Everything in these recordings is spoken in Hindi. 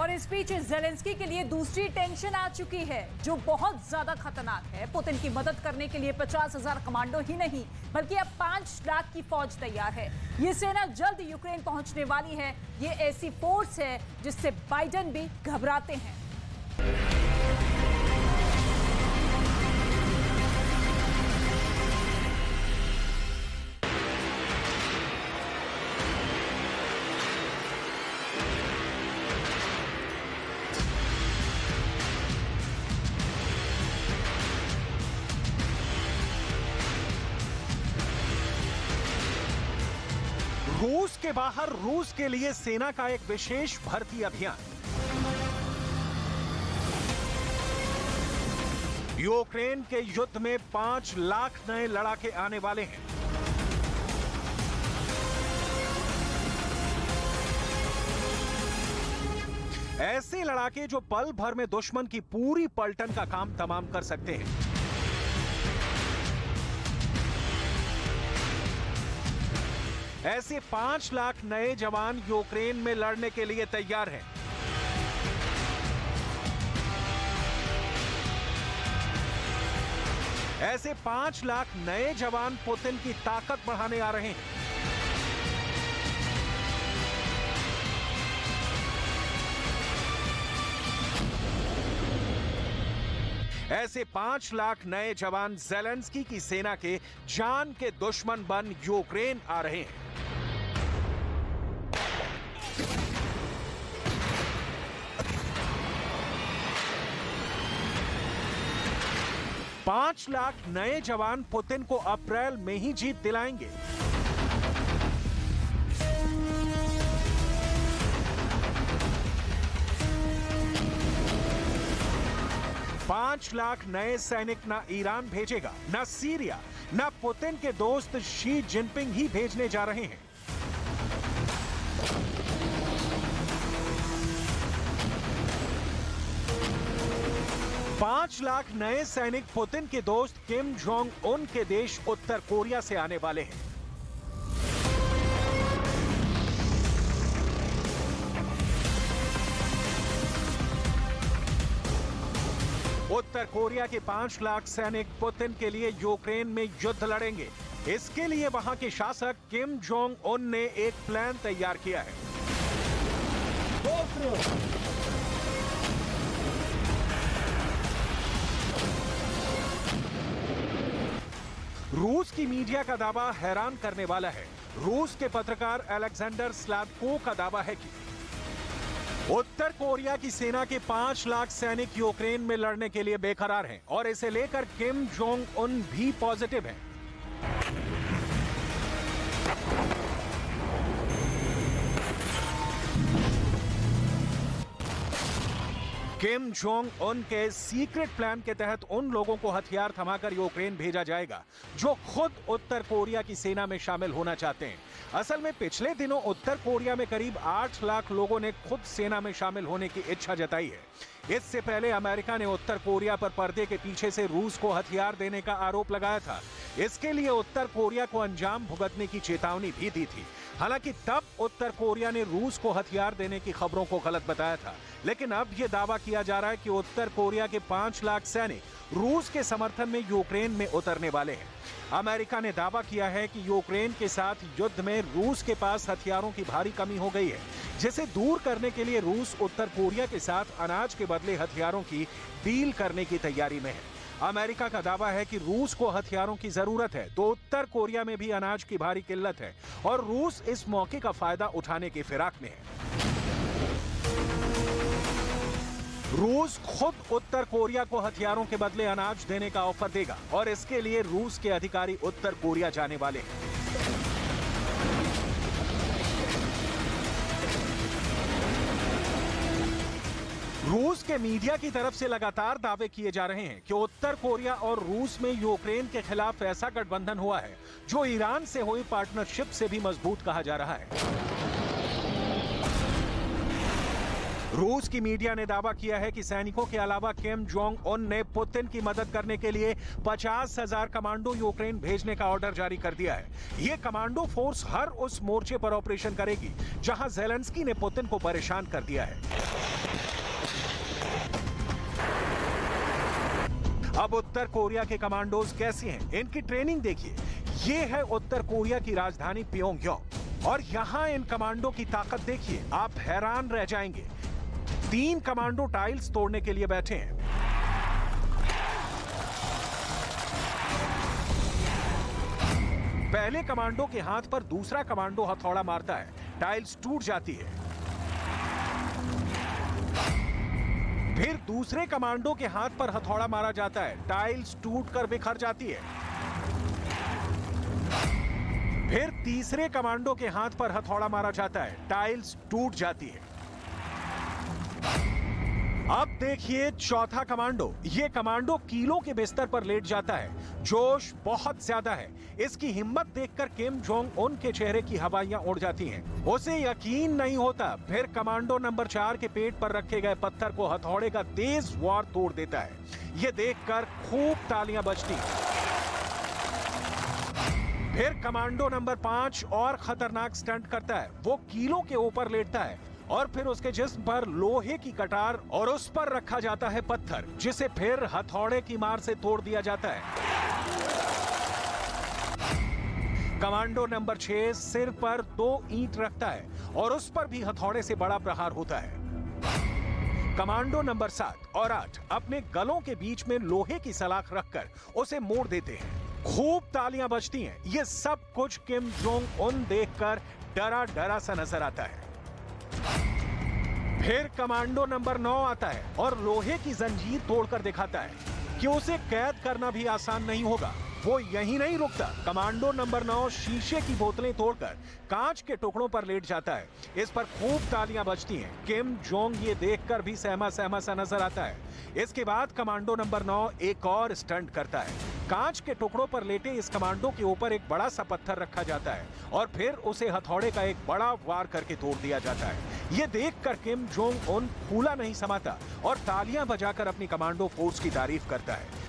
और इस बीच ज़ेलेंस्की के लिए दूसरी टेंशन आ चुकी है जो बहुत ज्यादा खतरनाक है। पुतिन की मदद करने के लिए 50,000 कमांडो ही नहीं बल्कि अब 5 लाख की फौज तैयार है। ये सेना जल्द यूक्रेन पहुंचने वाली है। ये ऐसी फोर्स है जिससे बाइडेन भी घबराते हैं। रूस के बाहर रूस के लिए सेना का एक विशेष भर्ती अभियान। यूक्रेन के युद्ध में 5 लाख नए लड़ाके आने वाले हैं। ऐसे लड़ाके जो पल भर में दुश्मन की पूरी पलटन का काम तमाम कर सकते हैं। ऐसे 5 लाख नए जवान यूक्रेन में लड़ने के लिए तैयार हैं। ऐसे 5 लाख नए जवान पुतिन की ताकत बढ़ाने आ रहे हैं। ऐसे 5 लाख नए जवान ज़ेलेंस्की की सेना के जान के दुश्मन बन यूक्रेन आ रहे हैं। 5 लाख नए जवान पुतिन को अप्रैल में ही जीत दिलाएंगे। $5 लाख नए सैनिक न ईरान भेजेगा, न सीरिया, न पुतिन के दोस्त शी जिनपिंग ही भेजने जा रहे हैं। $5 लाख नए सैनिक पुतिन के दोस्त किम जोंग उन के देश उत्तर कोरिया से आने वाले हैं। उत्तर कोरिया के 5 लाख सैनिक पुतिन के लिए यूक्रेन में युद्ध लड़ेंगे। इसके लिए वहां के शासक किम जोंग उन ने एक प्लान तैयार किया है। रूस की मीडिया का दावा हैरान करने वाला है। रूस के पत्रकार अलेक्जेंडर स्लादको का दावा है कि उत्तर कोरिया की सेना के 5 लाख सैनिक यूक्रेन में लड़ने के लिए बेकरार हैं और इसे लेकर किम जोंग उन भी पॉजिटिव हैं। किम जोंग उन के सीक्रेट प्लान के तहत उन लोगों को हथियार थमाकर यूक्रेन भेजा जाएगा जो खुद उत्तर कोरिया की सेना में शामिल होना चाहते हैं। असल में पिछले दिनों उत्तर कोरिया में करीब 8 लाख लोगों ने खुद सेना में शामिल होने की इच्छा जताई है। इससे पहले अमेरिका ने उत्तर कोरिया पर पर्दे के पीछे से रूस को हथियार देने का आरोप लगाया था। इसके लिए उत्तर कोरिया को अंजाम भुगतने की चेतावनी भी दी थी। हालांकि तब उत्तर कोरिया ने रूस को हथियार देने की खबरों को गलत बताया था, लेकिन अब यह दावा किया जा रहा है कि उत्तर कोरिया के 5 लाख सैनिक रूस के समर्थन में यूक्रेन में उतरने वाले हैं। अमेरिका ने दावा किया है कि यूक्रेन के साथ युद्ध में रूस के पास हथियारों की भारी कमी हो गई है, जिसे दूर करने के लिए रूस उत्तर कोरिया के साथ अनाज के बदले हथियारों की डील करने की तैयारी में है। अमेरिका का दावा है कि रूस को हथियारों की जरूरत है तो उत्तर कोरिया में भी अनाज की भारी किल्लत है और रूस इस मौके का फायदा उठाने की फिराक में है। रूस खुद उत्तर कोरिया को हथियारों के बदले अनाज देने का ऑफर देगा और इसके लिए रूस के अधिकारी उत्तर कोरिया जाने वाले हैं। रूस के मीडिया की तरफ से लगातार दावे किए जा रहे हैं कि उत्तर कोरिया और रूस में यूक्रेन के खिलाफ ऐसा गठबंधन हुआ है जो ईरान से हुई पार्टनरशिप से भी मजबूत कहा जा रहा है। रूस की मीडिया ने दावा किया है कि सैनिकों के अलावा किम जोंग उन ने पुतिन की मदद करने के लिए 50,000 कमांडो यूक्रेन भेजने का ऑर्डर जारी कर दिया है। ये कमांडो फोर्स हर उस मोर्चे पर ऑपरेशन करेगी जहां ज़ेलेंस्की ने पुतिन को परेशान कर दिया है। अब उत्तर कोरिया के कमांडोज कैसे हैं, इनकी ट्रेनिंग देखिए। ये है उत्तर कोरिया की राजधानी प्योंगयांग और यहां इन कमांडो की ताकत देखिए, आप हैरान रह जाएंगे। 3 कमांडो टाइल्स तोड़ने के लिए बैठे हैं। पहले कमांडो के हाथ पर दूसरा कमांडो हथौड़ा मारता है, टाइल्स टूट जाती है। फिर दूसरे कमांडो के हाथ पर हथौड़ा मारा जाता है, टाइल्स टूटकर बिखर जाती है। फिर तीसरे कमांडो के हाथ पर हथौड़ा मारा जाता है, टाइल्स टूट जाती है। अब देखिए चौथा कमांडो। ये कमांडो कीलों के बिस्तर पर लेट जाता है। जोश बहुत ज्यादा है। इसकी हिम्मत देखकर किम जोंग उन के चेहरे की हवाइयां उड़ जाती हैं। उसे यकीन नहीं होता। फिर कमांडो नंबर 4 के पेट पर रखे गए पत्थर को हथौड़े का तेज वार तोड़ देता है। ये देखकर खूब तालियां बजती हैं। फिर कमांडो नंबर 5 और खतरनाक स्टंट करता है। वो कीलों के ऊपर लेटता है और फिर उसके जिस्म पर लोहे की कटार और उस पर रखा जाता है पत्थर, जिसे फिर हथौड़े की मार से तोड़ दिया जाता है। कमांडो नंबर 6 सिर पर 2 ईंट रखता है और उस पर भी हथौड़े से बड़ा प्रहार होता है। कमांडो नंबर 7 और 8 अपने गलों के बीच में लोहे की सलाख रखकर उसे मोड़ देते हैं। खूब तालियां बजती हैं। ये सब कुछ किम जोंग उन देखकर डरा डरा सा नजर आता है। फिर कमांडो नंबर 9 आता है और लोहे की जंजीर तोड़कर दिखाता है कि उसे कैद करना भी आसान नहीं होगा। वो यहीं नहीं रुकता। कमांडो नंबर 9 शीशे की बोतलें तोड़कर कांच के टुकड़ों पर लेट जाता है। इस पर खूब तालियां बजती हैं। किम जोंग ये देखकर भी सहमा सहमा सा नजर आता है। इसके बाद कमांडो नंबर 9 एक और स्टंट करता है। कांच के टुकड़ों पर लेटे इस कमांडो के ऊपर एक बड़ा सा पत्थर रखा जाता है और फिर उसे हथौड़े का एक बड़ा वार करके तोड़ दिया जाता है। ये देखकर किम जोंग उन फूला नहीं समाता और तालियां बजाकर अपनी कमांडो फोर्स की तारीफ करता है।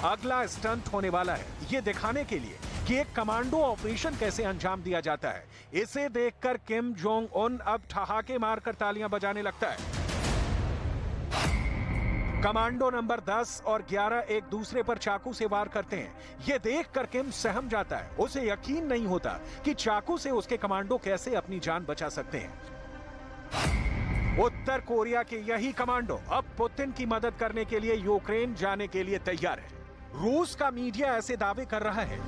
अगला स्टंट होने वाला है, ये दिखाने के लिए कि एक कमांडो ऑपरेशन कैसे अंजाम दिया जाता है। इसे देखकर किम जोंग उन अब ठहाके मारकर तालियां बजाने लगता है। कमांडो नंबर 10 और 11 एक दूसरे पर चाकू से वार करते हैं। यह देखकर किम सहम जाता है। उसे यकीन नहीं होता कि चाकू से उसके कमांडो कैसे अपनी जान बचा सकते हैं। उत्तर कोरिया के यही कमांडो अब पुतिन की मदद करने के लिए यूक्रेन जाने के लिए तैयार है। रूस का मीडिया ऐसे दावे कर रहा है।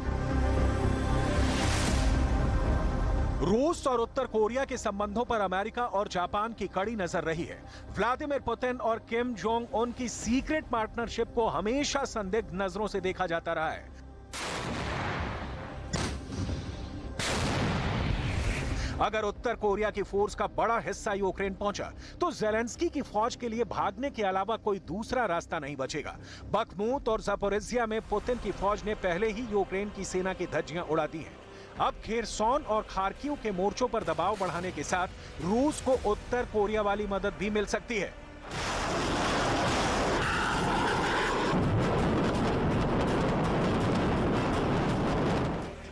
रूस और उत्तर कोरिया के संबंधों पर अमेरिका और जापान की कड़ी नजर रही है। व्लादिमीर पुतिन और किम जोंग उन की सीक्रेट पार्टनरशिप को हमेशा संदिग्ध नजरों से देखा जाता रहा है। अगर उत्तर कोरिया की फोर्स का बड़ा हिस्सा यूक्रेन पहुंचा तो ज़ेलेंस्की की फौज के लिए भागने के अलावा कोई दूसरा रास्ता नहीं बचेगा। बखमूत और ज़पोरिज़िया में पुतिन की फौज ने पहले ही यूक्रेन की सेना की धज्जियां उड़ा दी हैं। अब खेरसोन और खार्किव के मोर्चों पर दबाव बढ़ाने के साथ रूस को उत्तर कोरिया वाली मदद भी मिल सकती है।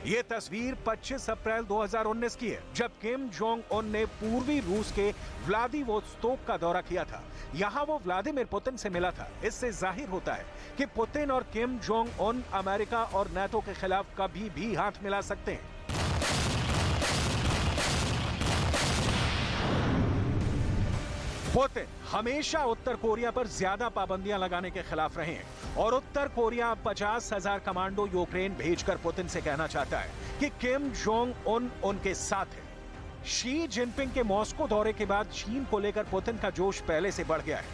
ये तस्वीर 25 अप्रैल 2019 की है, जब किम जोंग उन ने पूर्वी रूस के व्लादिवोस्तोक का दौरा किया था। यहां वो व्लादिमीर पुतिन से मिला था। इससे जाहिर होता है कि पुतिन और किम जोंग उन अमेरिका और नाटो के खिलाफ कभी भी हाथ मिला सकते हैं। पुतिन हमेशा उत्तर कोरिया पर ज्यादा पाबंदियां लगाने के खिलाफ रहे हैं और उत्तर कोरिया 50,000 कमांडो यूक्रेन भेजकर पुतिन से कहना चाहता है कि किम जोंग उन उनके साथ है। शी जिनपिंग के मॉस्को दौरे के बाद चीन को लेकर पुतिन का जोश पहले से बढ़ गया है।